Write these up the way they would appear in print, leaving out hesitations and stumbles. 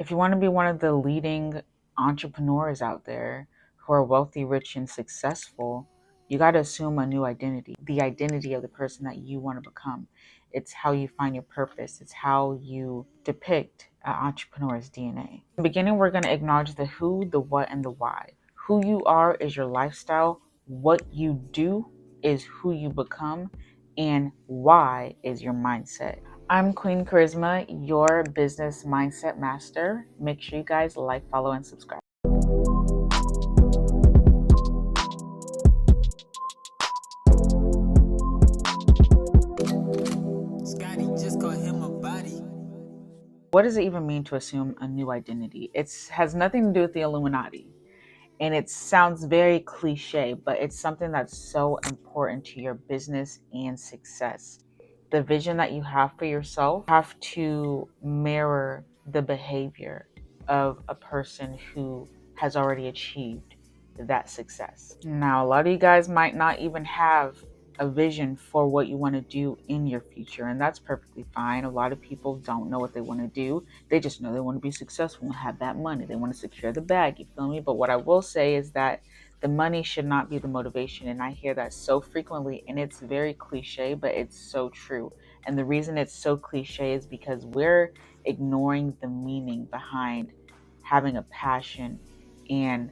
If you want to be one of the leading entrepreneurs out there who are wealthy, rich, and successful, you got to assume a new identity, the identity of the person that you want to become. It's how you find your purpose. It's how you depict an entrepreneur's DNA. In the beginning, we're going to acknowledge the who, the what, and the why. Who you are is your lifestyle. What you do is who you become. And why is your mindset. I'm Queen Charisma, your business mindset master. Make sure you guys like, follow, and subscribe. Scotty just called him a body. What does it even mean to assume a new identity? It has nothing to do with the Illuminati. And it sounds very cliche, but it's something that's so important to your business and success. The vision that you have for yourself have to mirror the behavior of a person who has already achieved that success. Now, a lot of you guys might not even have a vision for what you want to do in your future, and that's perfectly fine. A lot of people don't know what they want to do. They just know they want to be successful and have that money. They want to secure the bag, you feel me? But what I will say is that the money should not be the motivation, and I hear that so frequently, and it's very cliche, but it's so true. And the reason it's so cliche is because we're ignoring the meaning behind having a passion and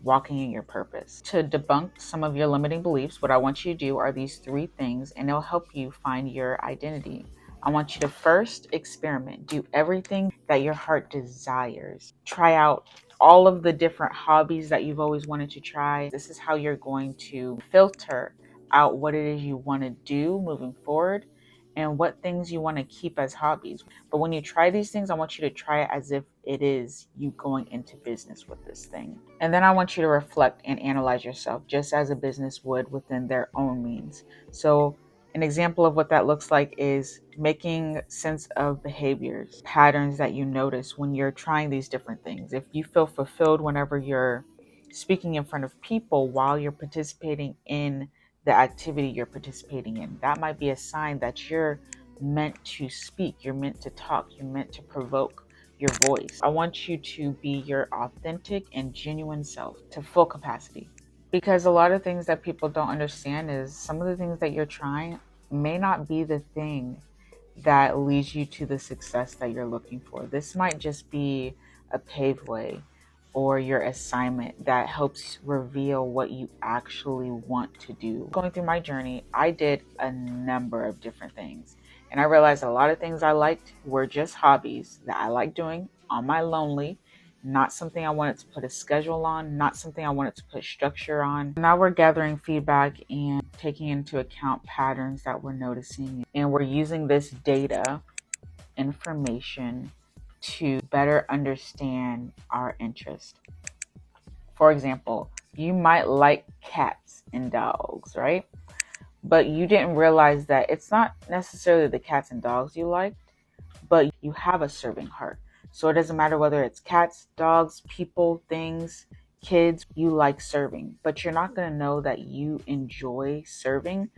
walking in your purpose. To debunk some of your limiting beliefs, what I want you to do are these 3 things, and it'll help you find your identity. I want you to first experiment. Do everything that your heart desires. Try out all of the different hobbies that you've always wanted to try. This is how you're going to filter out what it is you want to do moving forward and what things you want to keep as hobbies. But when you try these things, I want you to try it as if it is you going into business with this thing. And then I want you to reflect and analyze yourself just as a business would within their own means. So an example of what that looks like is making sense of behaviors, patterns that you notice when you're trying these different things. If you feel fulfilled whenever you're speaking in front of people while you're participating in the activity you're participating in, that might be a sign that you're meant to speak, you're meant to talk, you're meant to provoke your voice. I want you to be your authentic and genuine self to full capacity. Because a lot of things that people don't understand is some of the things that you're trying may not be the thing that leads you to the success that you're looking for. This might just be a paved way or your assignment that helps reveal what you actually want to do. Going through my journey, I did a number of different things. And I realized a lot of things I liked were just hobbies that I like doing on my lonely, not something I wanted to put a schedule on, not something I wanted to put structure on. Now we're gathering feedback and taking into account patterns that we're noticing. And we're using this data, information, to better understand our interest. For example, you might like cats and dogs, right? But you didn't realize that it's not necessarily the cats and dogs you like, but you have a serving heart. So it doesn't matter whether it's cats, dogs, people, things, kids, you like serving. But you're not going to know that you enjoy serving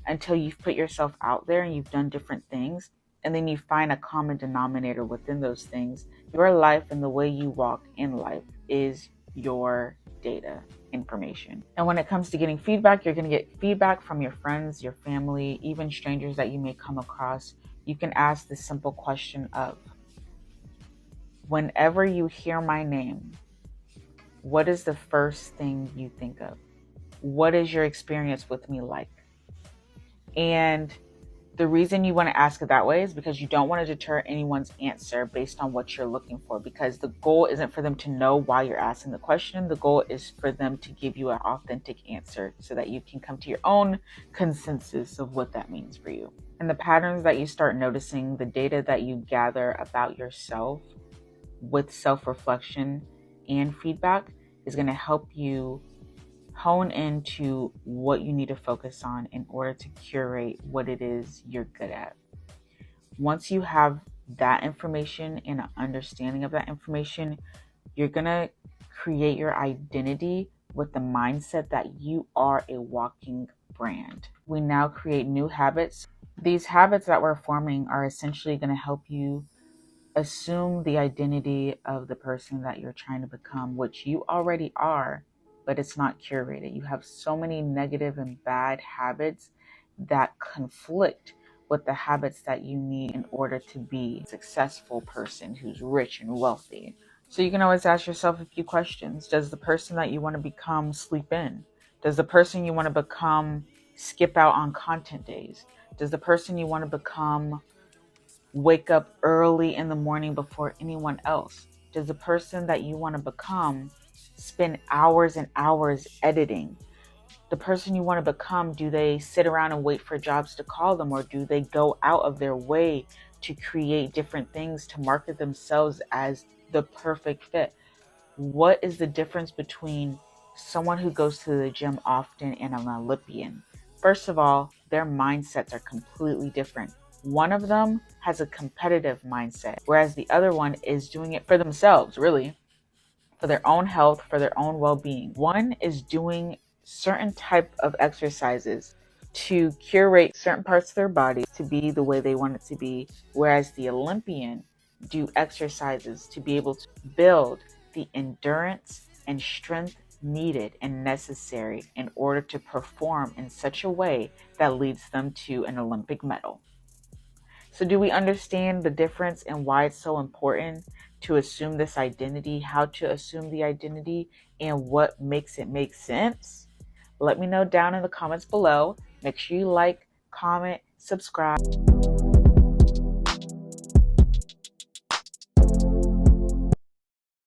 until you've put yourself out there and you've done different things. And then you find a common denominator within those things. Your life and the way you walk in life is your data information. And when it comes to getting feedback, you're going to get feedback from your friends, your family, even strangers that you may come across. You can ask the simple question of, whenever you hear my name, what is the first thing you think of? What is your experience with me like? And the reason you want to ask it that way is because you don't want to deter anyone's answer based on what you're looking for, because the goal isn't for them to know why you're asking the question. The goal is for them to give you an authentic answer so that you can come to your own consensus of what that means for you. And the patterns that you start noticing, the data that you gather about yourself with self-reflection and feedback is going to help you hone into what you need to focus on in order to curate what it is you're good at. Once you have that information and an understanding of that information, you're going to create your identity with the mindset that you are a walking brand. We now create new habits. These habits that we're forming are essentially going to help you assume the identity of the person that you're trying to become, which you already are, but it's not curated. You have so many negative and bad habits that conflict with the habits that you need in order to be a successful person who's rich and wealthy. So you can always ask yourself a few questions. Does the person that you want to become sleep in? Does the person you want to become skip out on content days? Does the person you want to become wake up early in the morning before anyone else? Does the person that you want to become spend hours and hours editing? The person you want to become, do they sit around and wait for jobs to call them, or do they go out of their way to create different things to market themselves as the perfect fit? What is the difference between someone who goes to the gym often and an Olympian? First of all, their mindsets are completely different. One of them has a competitive mindset, whereas the other one is doing it for themselves, really, for their own health, for their own well-being. One is doing certain type of exercises to curate certain parts of their body to be the way they want it to be, whereas the Olympian do exercises to be able to build the endurance and strength needed and necessary in order to perform in such a way that leads them to an Olympic medal. So do we understand the difference and why it's so important to assume this identity, how to assume the identity, and what makes it make sense? Let me know down in the comments below. Make sure you like, comment, subscribe.